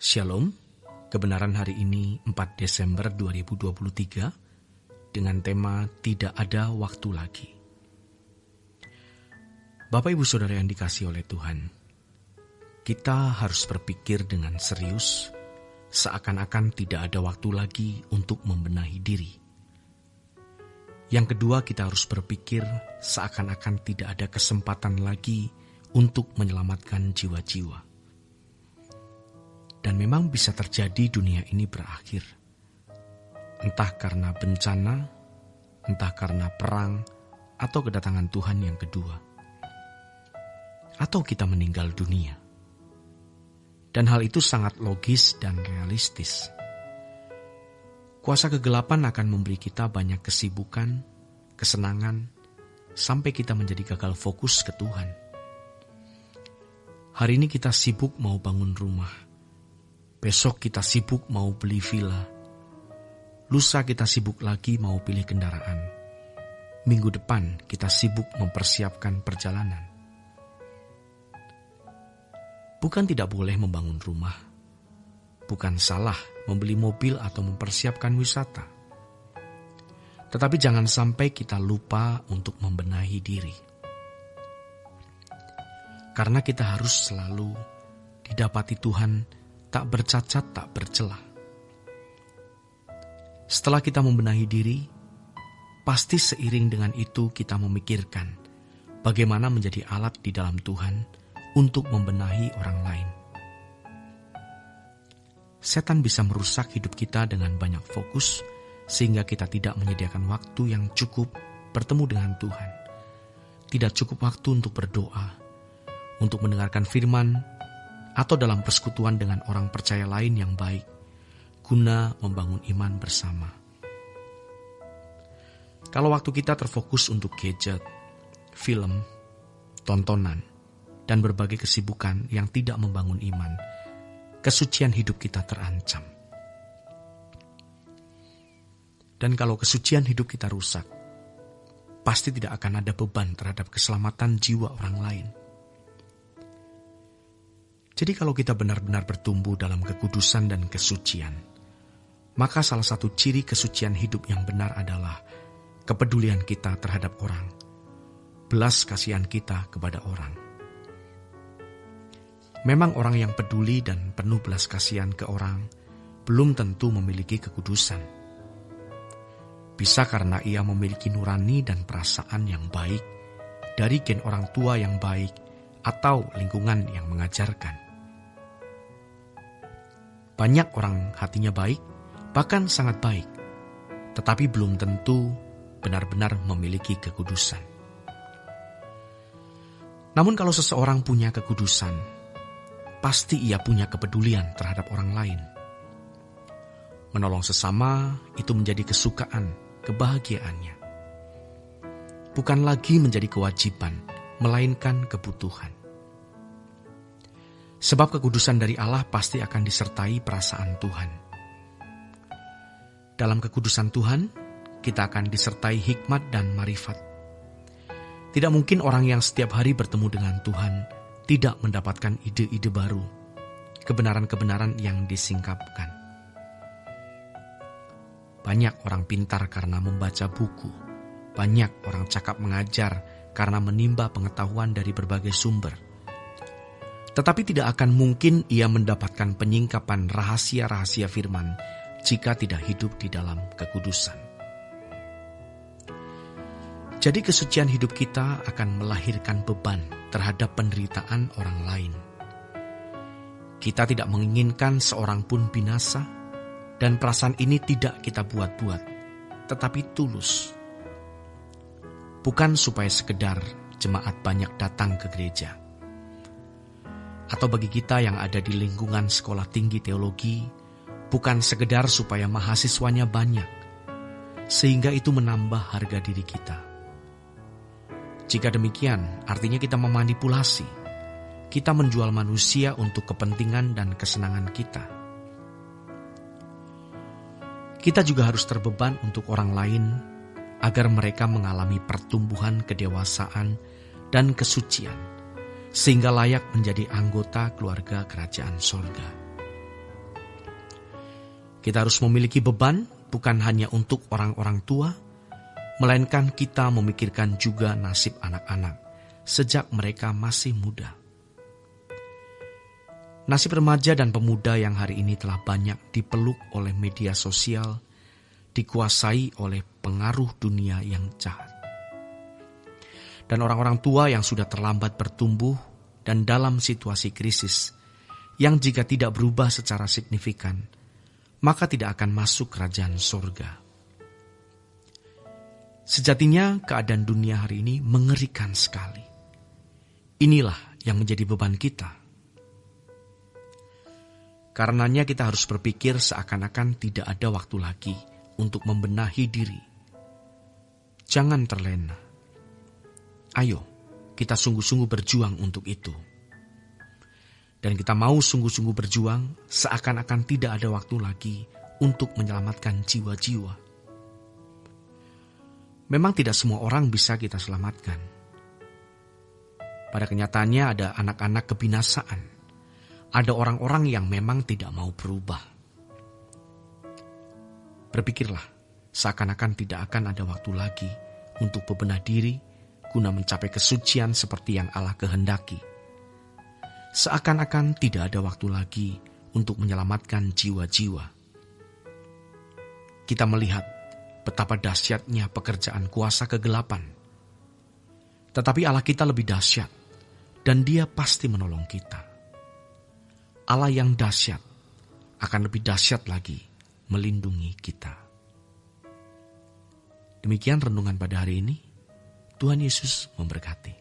Shalom, kebenaran hari ini 4 Desember 2023 dengan tema Tidak Ada Waktu Lagi. Bapak Ibu Saudara yang dikasihi oleh Tuhan, kita harus berpikir dengan serius seakan-akan tidak ada waktu lagi untuk membenahi diri. Yang kedua, kita harus berpikir seakan-akan tidak ada kesempatan lagi untuk menyelamatkan jiwa-jiwa. Dan memang bisa terjadi dunia ini berakhir. Entah karena bencana, entah karena perang, atau kedatangan Tuhan yang kedua. Atau kita meninggal dunia. Dan hal itu sangat logis dan realistis. Kuasa kegelapan akan memberi kita banyak kesibukan, kesenangan, sampai kita menjadi gagal fokus ke Tuhan. Hari ini kita sibuk mau bangun rumah. Besok kita sibuk mau beli villa. Lusa kita sibuk lagi mau pilih kendaraan. Minggu depan kita sibuk mempersiapkan perjalanan. Bukan tidak boleh membangun rumah. Bukan salah membeli mobil atau mempersiapkan wisata. Tetapi jangan sampai kita lupa untuk membenahi diri. Karena kita harus selalu didapati Tuhan tak bercacat, tak bercelah. Setelah kita membenahi diri, pasti seiring dengan itu kita memikirkan bagaimana menjadi alat di dalam Tuhan untuk membenahi orang lain. Setan bisa merusak hidup kita dengan banyak fokus, sehingga kita tidak menyediakan waktu yang cukup bertemu dengan Tuhan. Tidak cukup waktu untuk berdoa, untuk mendengarkan firman, atau dalam persekutuan dengan orang percaya lain yang baik, guna membangun iman bersama. Kalau waktu kita terfokus untuk gadget, film, tontonan, dan berbagai kesibukan yang tidak membangun iman, kesucian hidup kita terancam. Dan kalau kesucian hidup kita rusak, pasti tidak akan ada beban terhadap keselamatan jiwa orang lain. Jadi kalau kita benar-benar bertumbuh dalam kekudusan dan kesucian, maka salah satu ciri kesucian hidup yang benar adalah kepedulian kita terhadap orang, belas kasihan kita kepada orang. Memang orang yang peduli dan penuh belas kasihan ke orang belum tentu memiliki kekudusan. Bisa karena ia memiliki nurani dan perasaan yang baik dari gen orang tua yang baik atau lingkungan yang mengajarkan. Banyak orang hatinya baik, bahkan sangat baik, tetapi belum tentu benar-benar memiliki kekudusan. Namun kalau seseorang punya kekudusan, pasti ia punya kepedulian terhadap orang lain. Menolong sesama itu menjadi kesukaan, kebahagiaannya. Bukan lagi menjadi kewajiban, melainkan kebutuhan. Sebab kekudusan dari Allah pasti akan disertai perasaan Tuhan. Dalam kekudusan Tuhan, kita akan disertai hikmat dan marifat. Tidak mungkin orang yang setiap hari bertemu dengan Tuhan tidak mendapatkan ide-ide baru, kebenaran-kebenaran yang disingkapkan. Banyak orang pintar karena membaca buku. Banyak orang cakap mengajar karena menimba pengetahuan dari berbagai sumber. Tetapi tidak akan mungkin ia mendapatkan penyingkapan rahasia-rahasia firman jika tidak hidup di dalam kekudusan. Jadi kesucian hidup kita akan melahirkan beban terhadap penderitaan orang lain. Kita tidak menginginkan seorang pun binasa, dan perasaan ini tidak kita buat-buat, tetapi tulus. Bukan supaya sekedar jemaat banyak datang ke gereja, atau bagi kita yang ada di lingkungan sekolah tinggi teologi, bukan sekedar supaya mahasiswanya banyak, sehingga itu menambah harga diri kita. Jika demikian, artinya kita memanipulasi, kita menjual manusia untuk kepentingan dan kesenangan kita. Kita juga harus terbeban untuk orang lain, agar mereka mengalami pertumbuhan kedewasaan dan kesucian, sehingga layak menjadi anggota keluarga kerajaan sorga. Kita harus memiliki beban bukan hanya untuk orang-orang tua, melainkan kita memikirkan juga nasib anak-anak sejak mereka masih muda. Nasib remaja dan pemuda yang hari ini telah banyak dipeluk oleh media sosial, dikuasai oleh pengaruh dunia yang jahat. Dan orang-orang tua yang sudah terlambat bertumbuh dan dalam situasi krisis, yang jika tidak berubah secara signifikan, maka tidak akan masuk kerajaan surga. Sejatinya keadaan dunia hari ini mengerikan sekali. Inilah yang menjadi beban kita. Karenanya kita harus berpikir seakan-akan tidak ada waktu lagi untuk membenahi diri. Jangan terlena. Ayo, kita sungguh-sungguh berjuang untuk itu. Dan kita mau sungguh-sungguh berjuang seakan-akan tidak ada waktu lagi untuk menyelamatkan jiwa-jiwa. Memang tidak semua orang bisa kita selamatkan. Pada kenyataannya ada anak-anak kebinasaan. Ada orang-orang yang memang tidak mau berubah. Berpikirlah, seakan-akan tidak akan ada waktu lagi untuk bebenah diri guna mencapai kesucian seperti yang Allah kehendaki. Seakan-akan tidak ada waktu lagi untuk menyelamatkan jiwa-jiwa. Kita melihat betapa dahsyatnya pekerjaan kuasa kegelapan. Tetapi Allah kita lebih dahsyat, dan Dia pasti menolong kita. Allah yang dahsyat akan lebih dahsyat lagi melindungi kita. Demikian renungan pada hari ini. Tuhan Yesus memberkati.